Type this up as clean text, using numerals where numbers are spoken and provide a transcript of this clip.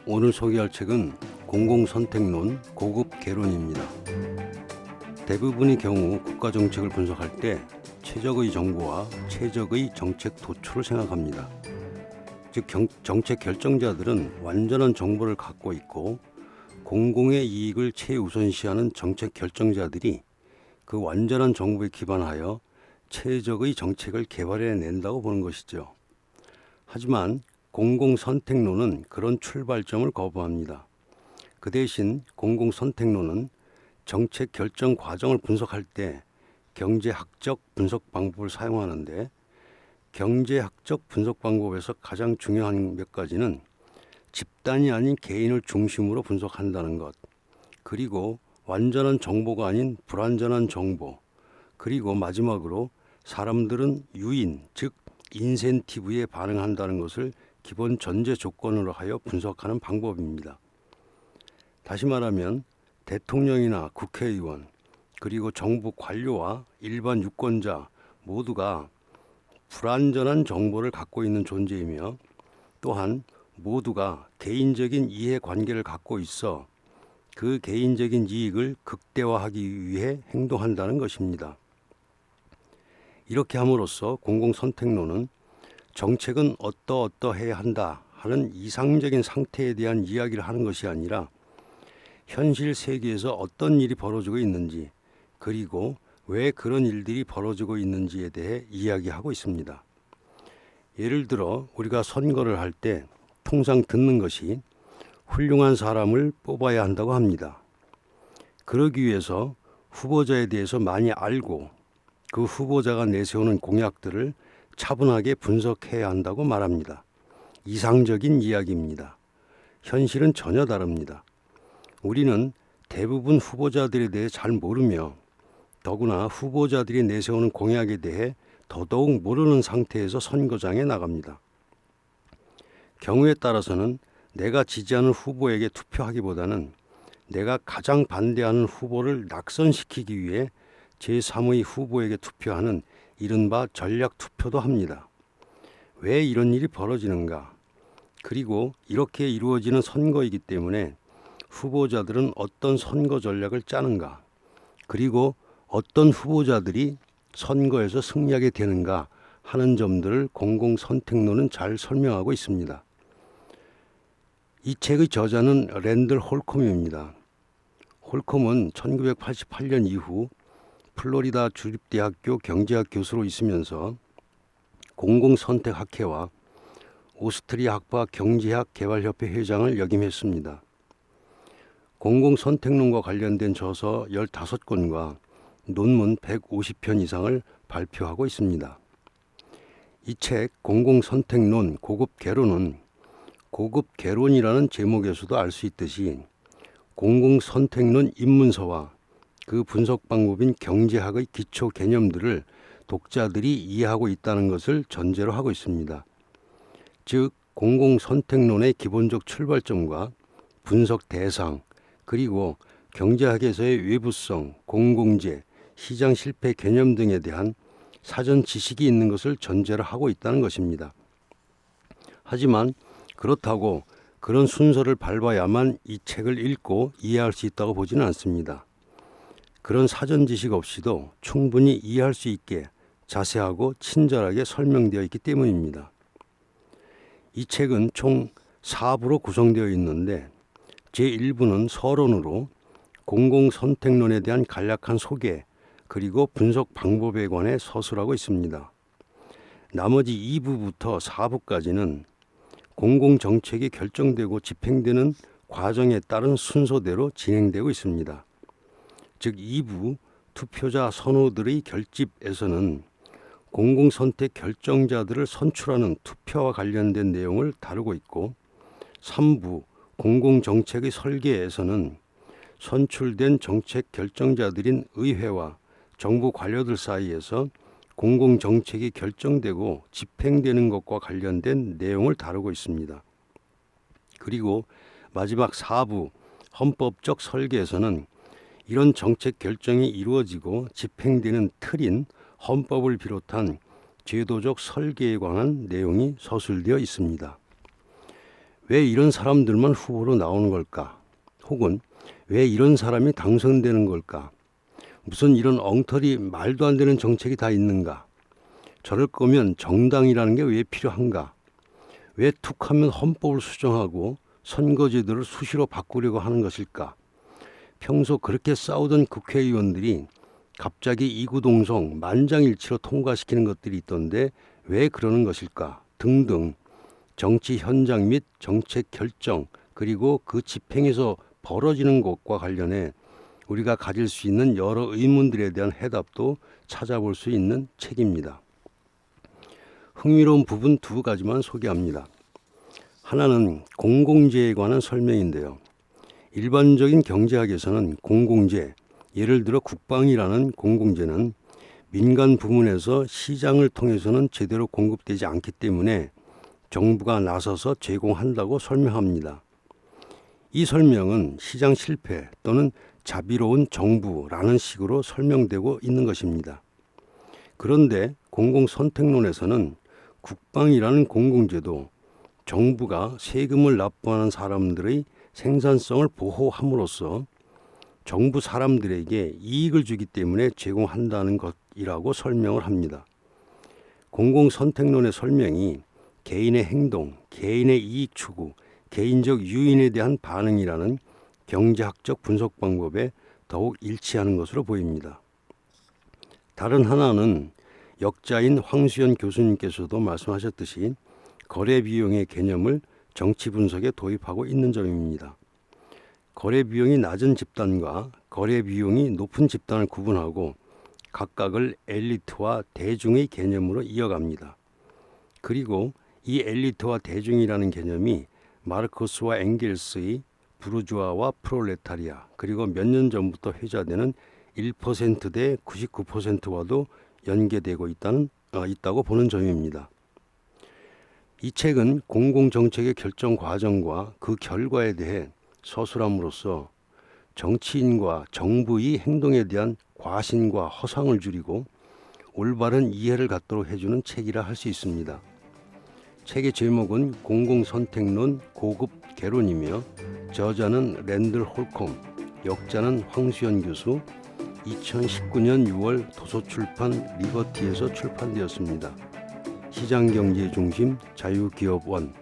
오늘 소개할 책은 공공선택론 고급 개론입니다. 대부분의 경우 국가정책을 분석할 때 최적의 정보와 최적의 정책 도출을 생각합니다. 즉 정책 결정자들은 완전한 정보를 갖고 있고 공공의 이익을 최우선시하는 정책 결정자들이 그 완전한 정보에 기반하여 최적의 정책을 개발해낸다고 보는 것이죠. 하지만 공공선택론은 그런 출발점을 거부합니다. 그 대신 공공선택론은 정책 결정 과정을 분석할 때 경제학적 분석 방법을 사용하는데, 경제학적 분석 방법에서 가장 중요한 몇 가지는 집단이 아닌 개인을 중심으로 분석한다는 것, 그리고 완전한 정보가 아닌 불완전한 정보, 그리고 마지막으로 사람들은 유인, 즉 인센티브에 반응한다는 것을 기본 전제 조건으로 하여 분석하는 방법입니다. 다시 말하면 대통령이나 국회의원, 그리고 정부 관료와 일반 유권자 모두가 불완전한 정보를 갖고 있는 존재이며, 또한 모두가 개인적인 이해관계를 갖고 있어 그 개인적인 이익을 극대화하기 위해 행동한다는 것입니다. 이렇게 함으로써 공공선택론은 정책은 어떠어떠해야 한다 하는 이상적인 상태에 대한 이야기를 하는 것이 아니라 현실 세계에서 어떤 일이 벌어지고 있는지, 그리고 왜 그런 일들이 벌어지고 있는지에 대해 이야기하고 있습니다. 예를 들어 우리가 선거를 할 때 통상 듣는 것이 훌륭한 사람을 뽑아야 한다고 합니다. 그러기 위해서 후보자에 대해서 많이 알고 그 후보자가 내세우는 공약들을 차분하게 분석해야 한다고 말합니다. 이상적인 이야기입니다. 현실은 전혀 다릅니다. 우리는 대부분 후보자들에 대해 잘 모르며, 더구나 후보자들이 내세우는 공약에 대해 더더욱 모르는 상태에서 선거장에 나갑니다. 경우에 따라서는 내가 지지하는 후보에게 투표하기보다는 내가 가장 반대하는 후보를 낙선시키기 위해 제3의 후보에게 투표하는 이른바 전략 투표도 합니다. 왜 이런 일이 벌어지는가? 그리고 이렇게 이루어지는 선거이기 때문에 후보자들은 어떤 선거 전략을 짜는가? 그리고 어떤 후보자들이 선거에서 승리하게 되는가 하는 점들을 공공선택론은 잘 설명하고 있습니다. 이 책의 저자는 랜들 홀콤입니다. 홀콤은 1988년 이후 플로리다 주립대학교 경제학 교수로 있으면서 공공선택학회와 오스트리아 학파 경제학 개발협회 회장을 역임했습니다. 공공선택론과 관련된 저서 15권과 논문 150편 이상을 발표하고 있습니다. 이 책 공공선택론 고급 개론은 고급 개론이라는 제목에서도 알 수 있듯이 공공선택론 입문서와 그 분석 방법인 경제학의 기초 개념들을 독자들이 이해하고 있다는 것을 전제로 하고 있습니다. 즉 공공선택론의 기본적 출발점과 분석 대상, 그리고 경제학에서의 외부성, 공공재, 시장 실패 개념 등에 대한 사전 지식이 있는 것을 전제로 하고 있다는 것입니다. 하지만 그렇다고 그런 순서를 밟아야만 이 책을 읽고 이해할 수 있다고 보지는 않습니다. 그런 사전 지식 없이도 충분히 이해할 수 있게 자세하고 친절하게 설명되어 있기 때문입니다. 이 책은 총 4부로 구성되어 있는데, 제1부는 서론으로 공공선택론에 대한 간략한 소개, 그리고 분석 방법에 관해 서술하고 있습니다. 나머지 2부부터 4부까지는 공공정책이 결정되고 집행되는 과정에 따른 순서대로 진행되고 있습니다. 즉 2부 투표자 선호들의 결집에서는 공공선택 결정자들을 선출하는 투표와 관련된 내용을 다루고 있고, 3부 공공정책의 설계에서는 선출된 정책 결정자들인 의회와 정부 관료들 사이에서 공공정책이 결정되고 집행되는 것과 관련된 내용을 다루고 있습니다. 그리고 마지막 4부 헌법적 설계에서는 이런 정책 결정이 이루어지고 집행되는 틀인 헌법을 비롯한 제도적 설계에 관한 내용이 서술되어 있습니다. 왜 이런 사람들만 후보로 나오는 걸까? 혹은 왜 이런 사람이 당선되는 걸까? 무슨 이런 엉터리 말도 안 되는 정책이 다 있는가? 저럴 거면 정당이라는 게 왜 필요한가? 왜 툭하면 헌법을 수정하고 선거제도를 수시로 바꾸려고 하는 것일까? 평소 그렇게 싸우던 국회의원들이 갑자기 이구동성 만장일치로 통과시키는 것들이 있던데 왜 그러는 것일까? 등등 정치 현장 및 정책 결정 그리고 그 집행에서 벌어지는 것과 관련해 우리가 가질 수 있는 여러 의문들에 대한 해답도 찾아볼 수 있는 책입니다. 흥미로운 부분 두 가지만 소개합니다. 하나는 공공재에 관한 설명인데요. 일반적인 경제학에서는 공공재, 예를 들어 국방이라는 공공재는 민간 부문에서 시장을 통해서는 제대로 공급되지 않기 때문에 정부가 나서서 제공한다고 설명합니다. 이 설명은 시장 실패 또는 자비로운 정부라는 식으로 설명되고 있는 것입니다. 그런데 공공선택론에서는 국방이라는 공공제도 정부가 세금을 납부하는 사람들의 생산성을 보호함으로써 정부 사람들에게 이익을 주기 때문에 제공한다는 것이라고 설명을 합니다. 공공선택론의 설명이 개인의 행동, 개인의 이익 추구, 개인적 유인에 대한 반응이라는 경제학적 분석 방법에 더욱 일치하는 것으로 보입니다. 다른 하나는 역자인 황수연 교수님께서도 말씀하셨듯이 거래 비용의 개념을 정치 분석에 도입하고 있는 점입니다. 거래 비용이 낮은 집단과 거래 비용이 높은 집단을 구분하고 각각을 엘리트와 대중의 개념으로 이어갑니다. 그리고 이 엘리트와 대중이라는 개념이 마르크스와 엥겔스의 부르주아와 프롤레타리아 그리고 몇 년 전부터 회자되는 1% 대 99%와도 연계되고 있다고 보는 점입니다. 이 책은 공공정책의 결정 과정과 그 결과에 대해 서술함으로써 정치인과 정부의 행동에 대한 과신과 허상을 줄이고 올바른 이해를 갖도록 해주는 책이라 할 수 있습니다. 책의 제목은 공공선택론 고급 개론이며 저자는 랜들 홀콤, 역자는 황수연 교수, 2019년 6월 도서출판 리버티에서 출판되었습니다. 시장경제 중심 자유기업원